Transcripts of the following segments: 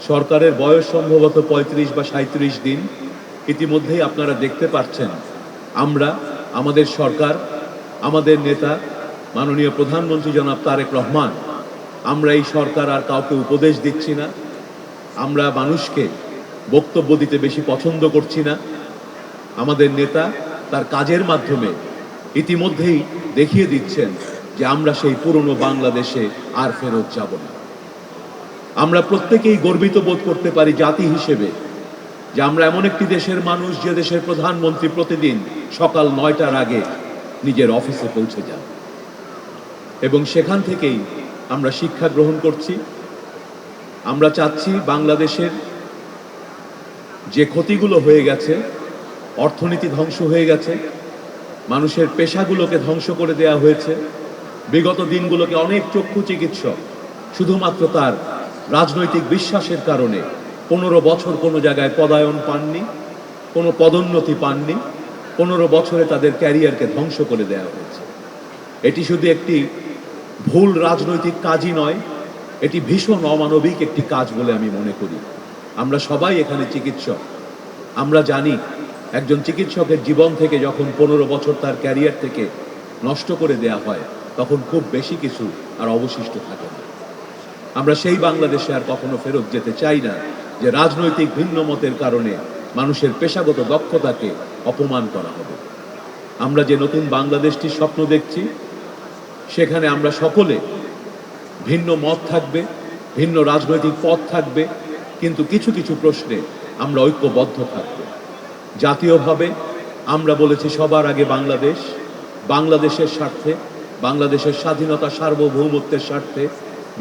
সরকারের বয়স সম্ভবত ৩৫ বা ৩৭ দিন। ইতিমধ্যেই আপনারা দেখতে পাচ্ছেন আমরা, আমাদের সরকার, আমাদের নেতা মাননীয় প্রধানমন্ত্রী জনাব তারেক রহমান, আমরা এই সরকার আর কাউকে উপদেশ দিচ্ছি না, আমরা মানুষকে বক্তব্য দিতে বেশি পছন্দ করছি না। আমাদের নেতা তার কাজের মাধ্যমে ইতিমধ্যেই দেখিয়ে দিচ্ছেন যে আমরা সেই পুরনো বাংলাদেশে আর ফেরত যাব না। আমরা প্রত্যেকেই গর্বিত বোধ করতে পারি জাতি হিসেবে যে আমরা এমন একটি দেশের মানুষ যে দেশের প্রধানমন্ত্রী প্রতিদিন সকাল ৯টার আগে নিজের অফিসে পৌঁছে যান এবং সেখান থেকেই আমরা শিক্ষা গ্রহণ করছি। আমরা চাচ্ছি বাংলাদেশের যে ক্ষতিগুলো হয়ে গেছে, অর্থনীতি ধ্বংস হয়ে গেছে, মানুষের পেশাগুলোকে ধ্বংস করে দেয়া হয়েছে, বিগত দিনগুলোকে অনেক চক্ষু চিকিৎসক শুধুমাত্র তার রাজনৈতিক বিশ্বাসের কারণে ১৫ বছর কোনো জায়গায় পদায়ন পাননি, কোনো পদোন্নতি পাননি, ১৫ বছরে তাদের ক্যারিয়ারকে ধ্বংস করে দেওয়া হয়েছে। এটি শুধু একটি ভুল রাজনৈতিক কাজই নয়, এটি ভীষণ অমানবিক একটি কাজ বলে আমি মনে করি। আমরা সবাই এখানে চিকিৎসক, আমরা জানি একজন চিকিৎসকের জীবন থেকে যখন ১৫ বছর তার ক্যারিয়ার থেকে নষ্ট করে দেয়া হয় তখন খুব বেশি কিছু আর অবশিষ্ট থাকে না। আমরা সেই বাংলাদেশে আর কখনো ফেরত যেতে চাই না যে রাজনৈতিক ভিন্ন মতের কারণে মানুষের পেশাগত দক্ষতাকে অপমান করা হবে। আমরা যে নতুন বাংলাদেশটির স্বপ্ন দেখছি সেখানে আমরা সকলে, ভিন্ন মত থাকবে, ভিন্ন রাজনৈতিক পথ থাকবে, কিন্তু কিছু কিছু প্রশ্নে আমরা ঐক্যবদ্ধ থাকব। জাতীয়ভাবে আমরা বলেছি সবার আগে বাংলাদেশ, বাংলাদেশের স্বার্থে, বাংলাদেশের স্বাধীনতা সার্বভৌমত্বের স্বার্থে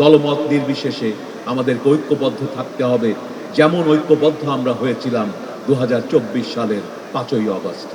দলমত নির্বিশেষে আমাদেরকে ঐক্যবদ্ধ থাকতে হবে, যেমন ঐক্যবদ্ধ আমরা হয়েছিলাম ২০২৪ সালের ৫ই আগস্ট।